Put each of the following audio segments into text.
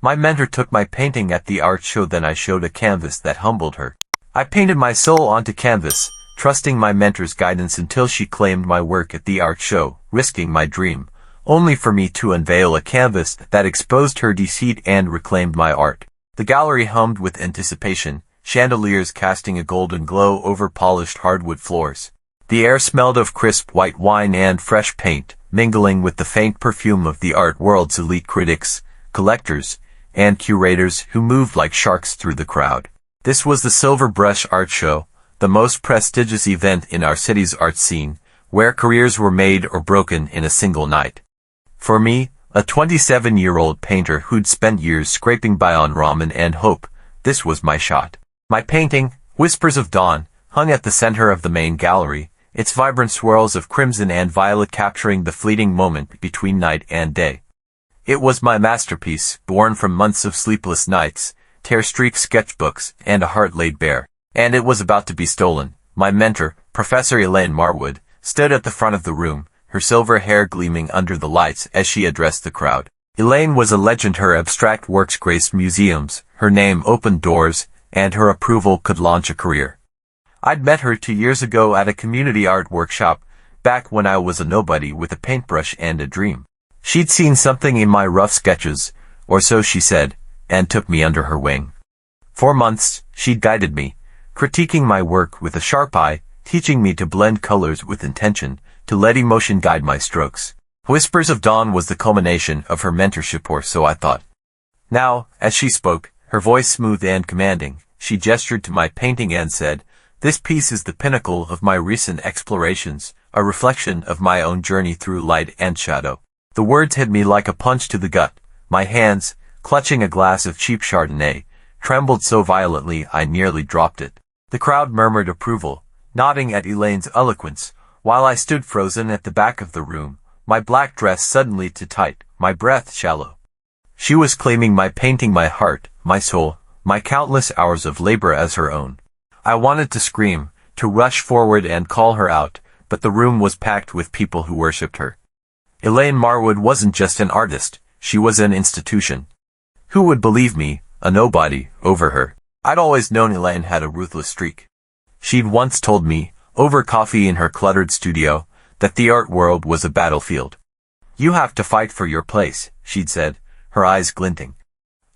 My mentor took my painting at the art show, then I showed a canvas that humbled her. I painted my soul onto canvas, trusting my mentor's guidance until she claimed my work at the art show, risking my dream, only for me to unveil a canvas that exposed her deceit and reclaimed my art. The gallery hummed with anticipation, chandeliers casting a golden glow over polished hardwood floors. The air smelled of crisp white wine and fresh paint, mingling with the faint perfume of the art world's elite critics, collectors, and curators who moved like sharks through the crowd. This was the Silver Brush Art Show, the most prestigious event in our city's art scene, where careers were made or broken in a single night. For me, a 27-year-old painter who'd spent years scraping by on ramen and hope, this was my shot. My painting, Whispers of Dawn, hung at the center of the main gallery, its vibrant swirls of crimson and violet capturing the fleeting moment between night and day. It was my masterpiece, born from months of sleepless nights, tear-streaked sketchbooks, and a heart laid bare. And it was about to be stolen. My mentor, Professor Elaine Marwood, stood at the front of the room, her silver hair gleaming under the lights as she addressed the crowd. Elaine was a legend. Her abstract works graced museums, her name opened doors, and her approval could launch a career. I'd met her 2 years ago at a community art workshop, back when I was a nobody with a paintbrush and a dream. She'd seen something in my rough sketches, or so she said, and took me under her wing. For months, she'd guided me, critiquing my work with a sharp eye, teaching me to blend colors with intention, to let emotion guide my strokes. Whispers of Dawn was the culmination of her mentorship, or so I thought. Now, as she spoke, her voice smooth and commanding, she gestured to my painting and said, "This piece is the pinnacle of my recent explorations, a reflection of my own journey through light and shadow." The words hit me like a punch to the gut. My hands, clutching a glass of cheap Chardonnay, trembled so violently I nearly dropped it. The crowd murmured approval, nodding at Elaine's eloquence, while I stood frozen at the back of the room, my black dress suddenly too tight, my breath shallow. She was claiming my painting, my heart, my soul, my countless hours of labor as her own. I wanted to scream, to rush forward and call her out, but the room was packed with people who worshipped her. Elaine Marwood wasn't just an artist, she was an institution. Who would believe me, a nobody, over her? I'd always known Elaine had a ruthless streak. She'd once told me, over coffee in her cluttered studio, that the art world was a battlefield. "You have to fight for your place," she'd said, her eyes glinting.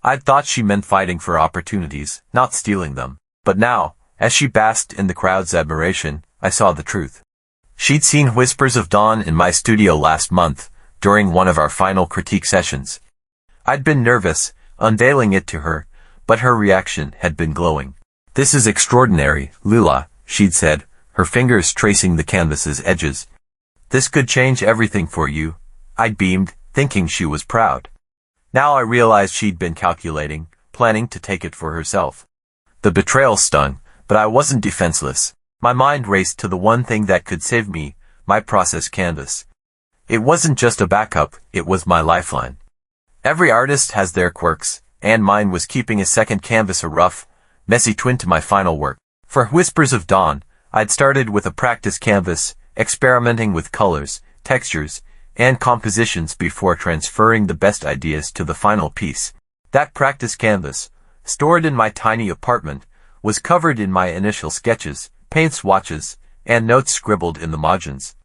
I'd thought she meant fighting for opportunities, not stealing them. But now, as she basked in the crowd's admiration, I saw the truth. She'd seen Whispers of Dawn in my studio last month, during one of our final critique sessions. I'd been nervous, unveiling it to her, but her reaction had been glowing. "This is extraordinary, Lula," she'd said, her fingers tracing the canvas's edges. "This could change everything for you." I beamed, thinking she was proud. Now I realized she'd been calculating, planning to take it for herself. The betrayal stung, but I wasn't defenseless. My mind raced to the one thing that could save me, my process canvas. It wasn't just a backup, it was my lifeline. Every artist has their quirks, and mine was keeping a second canvas a rough, messy twin to my final work. For Whispers of Dawn, I'd started with a practice canvas, experimenting with colors, textures, and compositions before transferring the best ideas to the final piece. That practice canvas, stored in my tiny apartment, was covered in my initial sketches, paint swatches, and notes scribbled in the margins.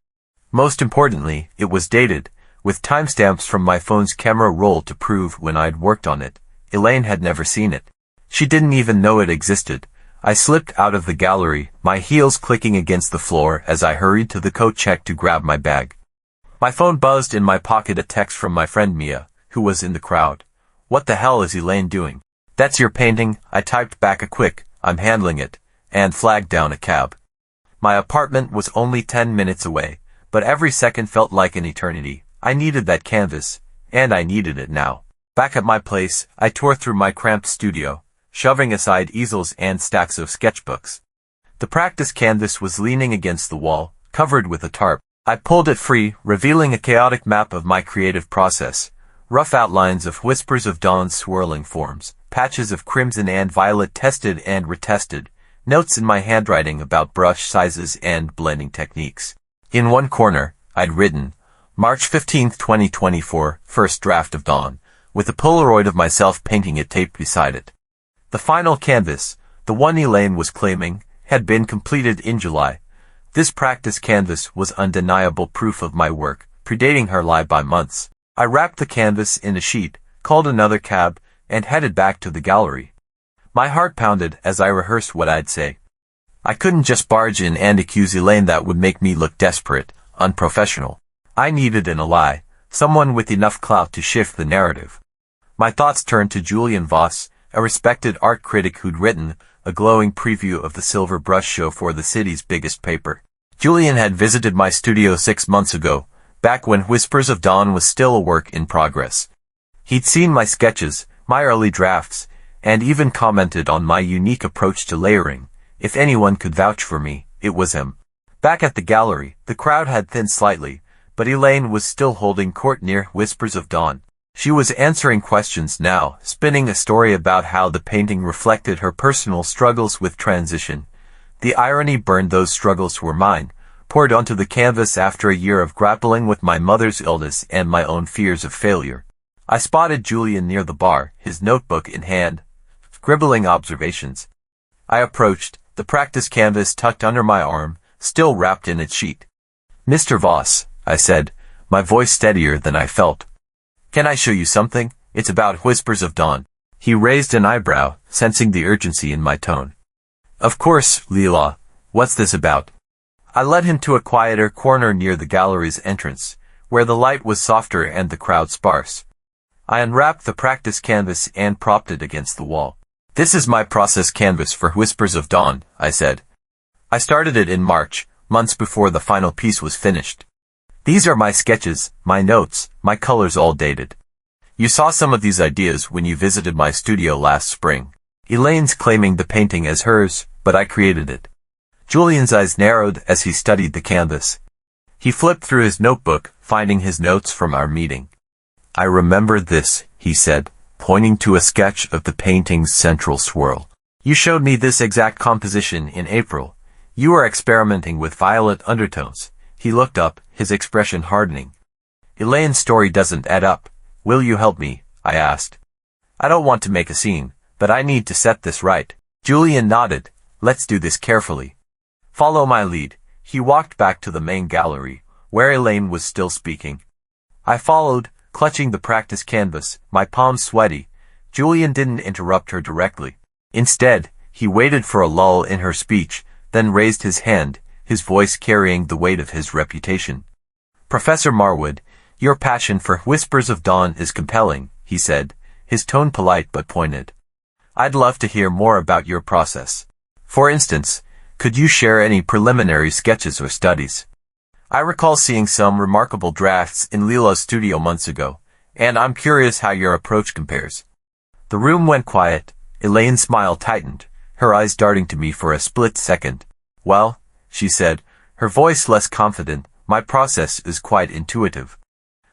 Most importantly, it was dated, with timestamps from my phone's camera roll to prove when I'd worked on it. Elaine had never seen it. She didn't even know it existed. I slipped out of the gallery, my heels clicking against the floor as I hurried to the coat check to grab my bag. My phone buzzed in my pocket, a text from my friend Mia, who was in the crowd. "What the hell is Elaine doing?" "That's your painting," I typed back a quick, "I'm handling it," and flagged down a cab. My apartment was only 10 minutes away, but every second felt like an eternity. I needed that canvas, and I needed it now. Back at my place, I tore through my cramped studio, shoving aside easels and stacks of sketchbooks. The practice canvas was leaning against the wall, covered with a tarp. I pulled it free, revealing a chaotic map of my creative process. Rough outlines of Whispers of Dawn's swirling forms, patches of crimson and violet tested and retested, notes in my handwriting about brush sizes and blending techniques. In one corner, I'd written, March 15, 2024, first draft of Dawn, with a Polaroid of myself painting it taped beside it. The final canvas, the one Elaine was claiming, had been completed in July. This practice canvas was undeniable proof of my work, predating her lie by months. I wrapped the canvas in a sheet, called another cab, and headed back to the gallery. My heart pounded as I rehearsed what I'd say. I couldn't just barge in and accuse Elaine. That would make me look desperate, unprofessional. I needed an ally, someone with enough clout to shift the narrative. My thoughts turned to Julian Voss, a respected art critic who'd written a glowing preview of the Silver Brush show for the city's biggest paper. Julian had visited my studio 6 months ago, back when Whispers of Dawn was still a work in progress. He'd seen my sketches, my early drafts, and even commented on my unique approach to layering. If anyone could vouch for me, it was him. Back at the gallery, the crowd had thinned slightly, but Elaine was still holding court near Whispers of Dawn. She was answering questions now, spinning a story about how the painting reflected her personal struggles with transition. The irony burned. Those struggles were mine, poured onto the canvas after a year of grappling with my mother's illness and my own fears of failure. I spotted Julian near the bar, his notebook in hand, scribbling observations. I approached, the practice canvas tucked under my arm, still wrapped in its sheet. "Mr. Voss," I said, my voice steadier than I felt. "Can I show you something? It's about Whispers of Dawn." He raised an eyebrow, sensing the urgency in my tone. "Of course, Leela. What's this about?" I led him to a quieter corner near the gallery's entrance, where the light was softer and the crowd sparse. I unwrapped the practice canvas and propped it against the wall. "This is my process canvas for Whispers of Dawn," I said. "I started it in March, months before the final piece was finished. These are my sketches, my notes, my colors all dated. You saw some of these ideas when you visited my studio last spring. Elaine's claiming the painting as hers, but I created it." Julian's eyes narrowed as he studied the canvas. He flipped through his notebook, finding his notes from our meeting. "I remember this," he said, pointing to a sketch of the painting's central swirl. "You showed me this exact composition in April. You were experimenting with violet undertones." He looked up, his expression hardening. "Elaine's story doesn't add up. Will you help me?" I asked. "I don't want to make a scene, but I need to set this right." Julian nodded. "Let's do this carefully. Follow my lead." He walked back to the main gallery, where Elaine was still speaking. I followed, clutching the practice canvas, my palms sweaty. Julian didn't interrupt her directly. Instead, he waited for a lull in her speech, then raised his hand, his voice carrying the weight of his reputation. "Professor Marwood, your passion for Whispers of Dawn is compelling," he said, his tone polite but pointed. "I'd love to hear more about your process. For instance, could you share any preliminary sketches or studies? I recall seeing some remarkable drafts in Leela's studio months ago, and I'm curious how your approach compares." The room went quiet. Elaine's smile tightened, her eyes darting to me for a split second. "Well," she said, her voice less confident, "my process is quite intuitive.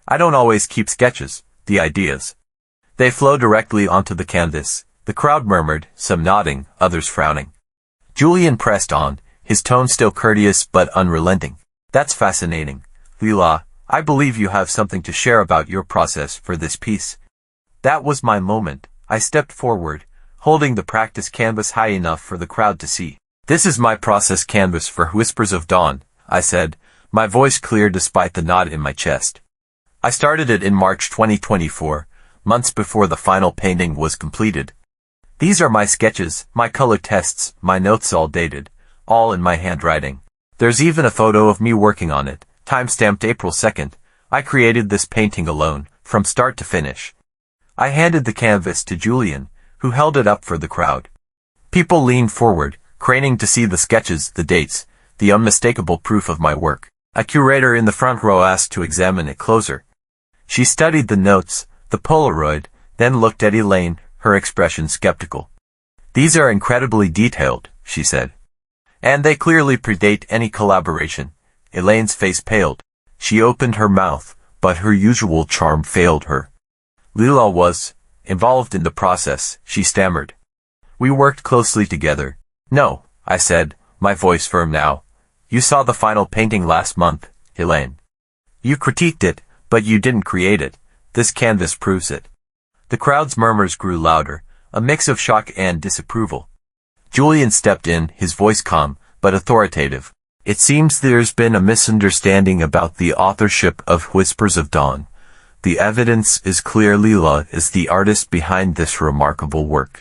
I don't always keep sketches, the ideas. They flow directly onto the canvas." The crowd murmured, some nodding, others frowning. Julian pressed on, his tone still courteous but unrelenting. "That's fascinating, Leela. I believe you have something to share about your process for this piece." That was my moment. I stepped forward, holding the practice canvas high enough for the crowd to see. "This is my process canvas for Whispers of Dawn," I said, my voice clear despite the knot in my chest. "I started it in March 2024, months before the final painting was completed. These are my sketches, my color tests, my notes all dated, all in my handwriting. There's even a photo of me working on it, time-stamped April 2nd. I created this painting alone, from start to finish." I handed the canvas to Julian, who held it up for the crowd. People leaned forward, craning to see the sketches, the dates, the unmistakable proof of my work. A curator in the front row asked to examine it closer. She studied the notes, the Polaroid, then looked at Elaine, her expression skeptical. "These are incredibly detailed," she said. "And they clearly predate any collaboration." Elaine's face paled. She opened her mouth, but her usual charm failed her. "Leela was involved in the process," she stammered. "We worked closely together." "No," I said, my voice firm now. "You saw the final painting last month, Elaine. You critiqued it, but you didn't create it. This canvas proves it." The crowd's murmurs grew louder, a mix of shock and disapproval. Julian stepped in, his voice calm, but authoritative. It seems there's been a misunderstanding about the authorship of Whispers of Dawn. The evidence is clear. Leela is the artist behind this remarkable work.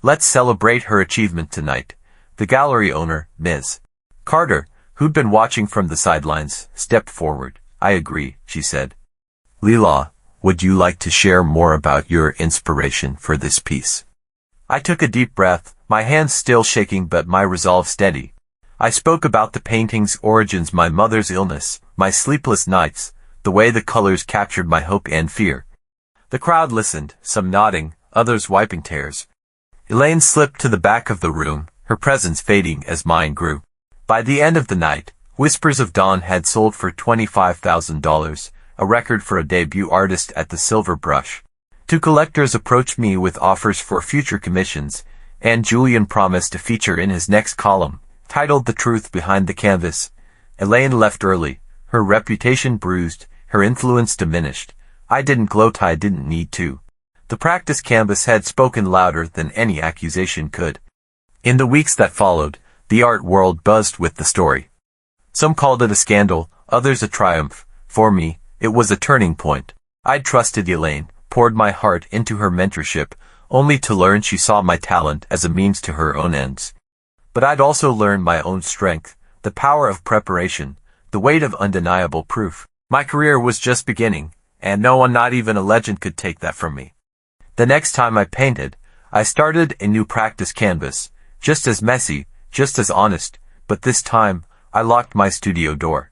Let's celebrate her achievement tonight. The gallery owner, Ms. Carter, who'd been watching from the sidelines, stepped forward. I agree, she said. Leela, would you like to share more about your inspiration for this piece? I took a deep breath, my hands still shaking but my resolve steady. I spoke about the painting's origins, my mother's illness, my sleepless nights, the way the colors captured my hope and fear. The crowd listened, some nodding, others wiping tears. Elaine slipped to the back of the room, her presence fading as mine grew. By the end of the night, Whispers of Dawn had sold for $25,000, a record for a debut artist at the Silver Brush. 2 collectors approached me with offers for future commissions, and Julian promised to feature in his next column, titled The Truth Behind the Canvas. Elaine left early, her reputation bruised, her influence diminished. I didn't gloat, I didn't need to. The practice canvas had spoken louder than any accusation could. In the weeks that followed, the art world buzzed with the story. Some called it a scandal, others a triumph. For me, it was a turning point. I'd trusted Elaine, poured my heart into her mentorship, only to learn she saw my talent as a means to her own ends. But I'd also learned my own strength, the power of preparation, the weight of undeniable proof. My career was just beginning, and no one, not even a legend, could take that from me. The next time I painted, I started a new practice canvas, just as messy, just as honest, but this time, I locked my studio door.